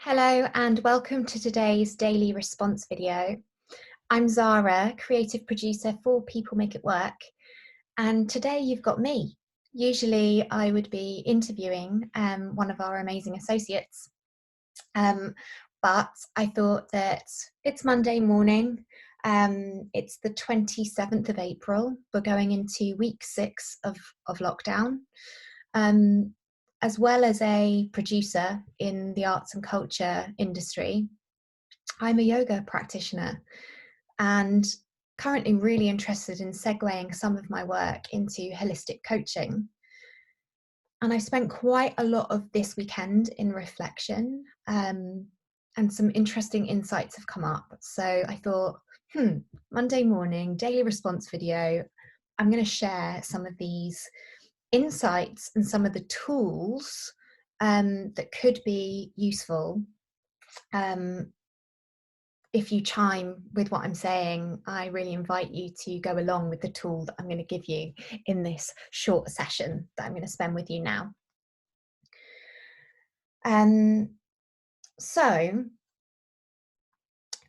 Hello and welcome to today's daily response video. I'm Zara, creative producer for People Make It Work, and today you've got me. Usually I would be interviewing one of our amazing associates, but I thought that it's Monday morning, it's the 27th of April, we're going into week 6 of lockdown. As well as a producer in the arts and culture industry, I'm a yoga practitioner and currently really interested in segueing some of my work into holistic coaching. And I spent quite a lot of this weekend in reflection, and some interesting insights have come up. So I thought, Monday morning, daily response video, I'm going to share some of these insights and some of the tools that could be useful. If you chime with what I'm saying, I really invite you to go along with the tool that I'm going to give you in this short session that I'm going to spend with you now. So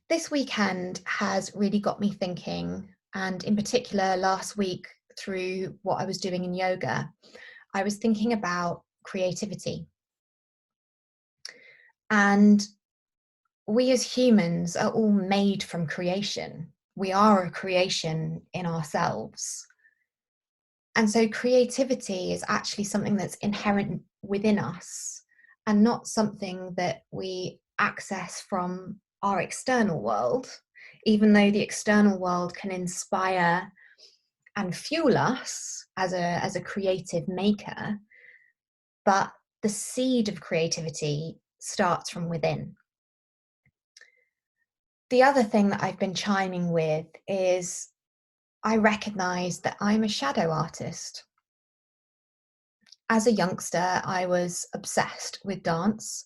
this weekend has really got me thinking, and in particular last week through what I was doing in yoga, I was thinking about creativity. And we as humans are all made from creation. We are a creation in ourselves. And so creativity is actually something that's inherent within us and not something that we access from our external world, even though the external world can inspire and fuel us as a creative maker. But the seed of creativity starts from within. The other thing that I've been chiming with is I recognize that I'm a shadow artist. As a youngster, I was obsessed with dance.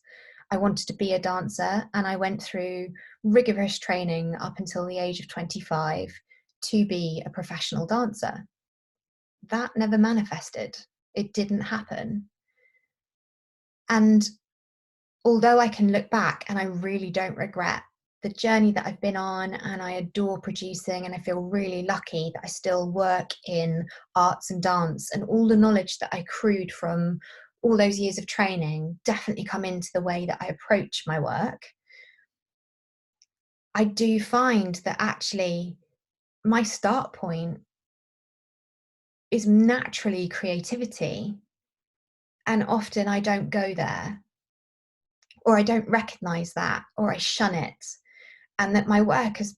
I wanted to be a dancer, and I went through rigorous training up until the age of 25 to be a professional dancer. That never manifested. It didn't happen. And although I can look back and I really don't regret the journey that I've been on, and I adore producing, and I feel really lucky that I still work in arts and dance, and all the knowledge that I accrued from all those years of training definitely come into the way that I approach my work. I do find that actually my start point is naturally creativity, and often I don't go there, or I don't recognize that, or I shun it. And that my work has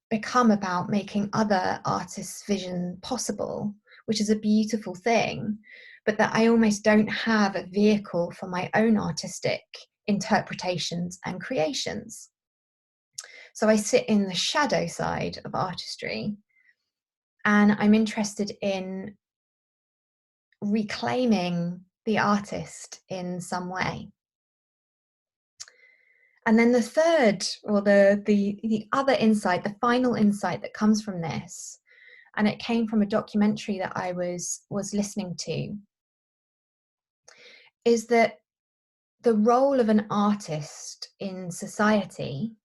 become about making other artists' vision possible, which is a beautiful thing, but that I almost don't have a vehicle for my own artistic interpretations and creations. So I sit in the shadow side of artistry, and I'm interested in reclaiming the artist in some way. And then the third, or the other insight, the final insight that comes from this, and it came from a documentary that I was listening to, is that the role of an artist in society,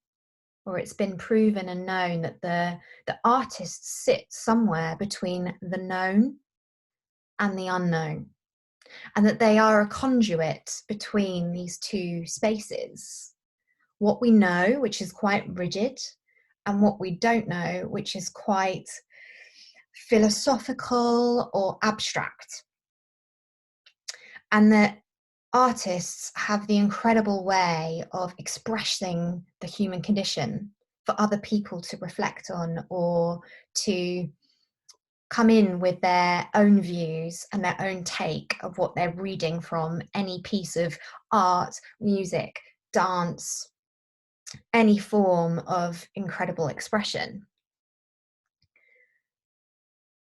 or it's been proven and known that the artists sit somewhere between the known and the unknown, and that they are a conduit between these two spaces. What we know, which is quite rigid, and what we don't know, which is quite philosophical or abstract. And that artists have the incredible way of expressing the human condition for other people to reflect on, or to come in with their own views and their own take of what they're reading from any piece of art, music, dance, any form of incredible expression.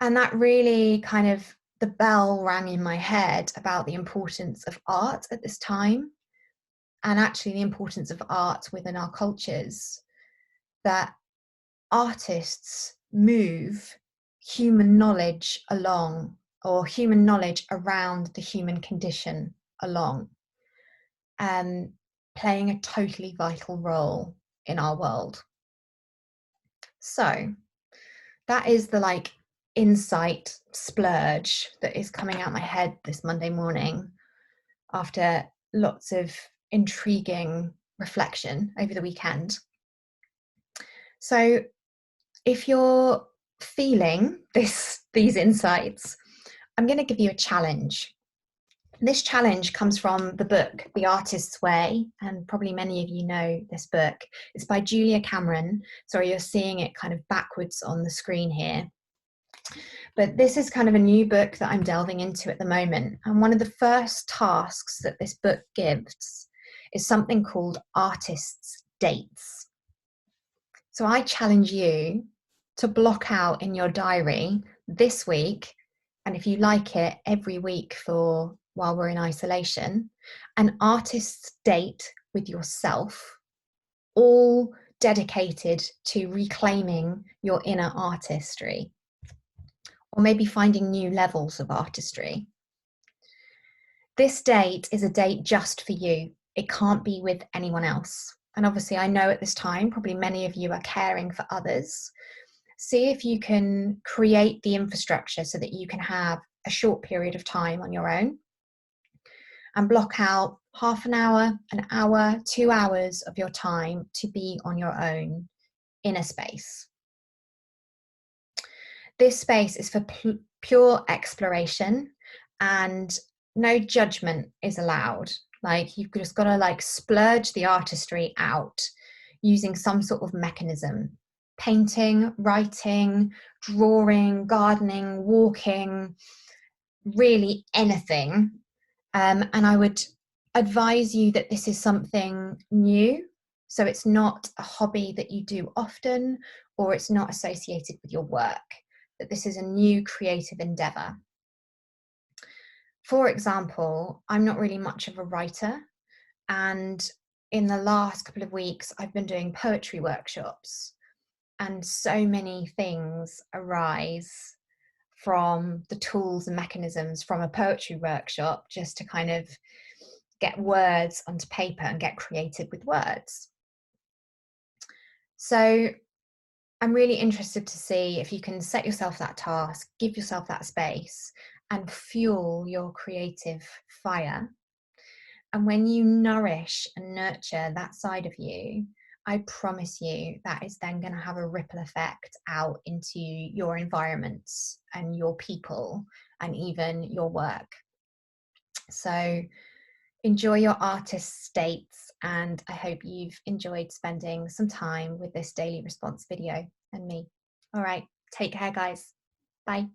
And that really kind of, the bell rang in my head about the importance of art at this time, and actually the importance of art within our cultures, that artists move human knowledge along, or human knowledge around the human condition along. playing a totally vital role in our world. So that is the like insight splurge that is coming out my head this Monday morning after lots of intriguing reflection over the weekend. So if you're feeling these insights, I'm going to give you a challenge. This challenge comes from the book The Artist's Way, and probably many of you know this book. It's by Julia Cameron. Sorry, you're seeing it kind of backwards on the screen here. But this is kind of a new book that I'm delving into at the moment. And one of the first tasks that this book gives is something called artists' dates. So I challenge you to block out in your diary this week, and if you like it, every week for while we're in isolation, an artist's date with yourself, all dedicated to reclaiming your inner artistry, or maybe finding new levels of artistry. This date is a date just for you. It can't be with anyone else. And obviously, I know at this time, probably many of you are caring for others. See if you can create the infrastructure so that you can have a short period of time on your own and block out half an hour, 2 hours of your time to be on your own in a space. This space is for pure exploration, and no judgment is allowed. Like, you've just got to like splurge the artistry out using some sort of mechanism. Painting, writing, drawing, gardening, walking, really anything. And I would advise you that this is something new. So it's not a hobby that you do often, or it's not associated with your work, that this is a new creative endeavor. For example, I'm not really much of a writer, and in the last couple of weeks, I've been doing poetry workshops, and so many things arise from the tools and mechanisms from a poetry workshop just to kind of get words onto paper and get creative with words. So I'm really interested to see if you can set yourself that task, give yourself that space, and fuel your creative fire. And when you nourish and nurture that side of you, I promise you that is then going to have a ripple effect out into your environments and your people and even your work. So enjoy your artist states, and I hope you've enjoyed spending some time with this daily response video and me. All right, take care, guys. Bye.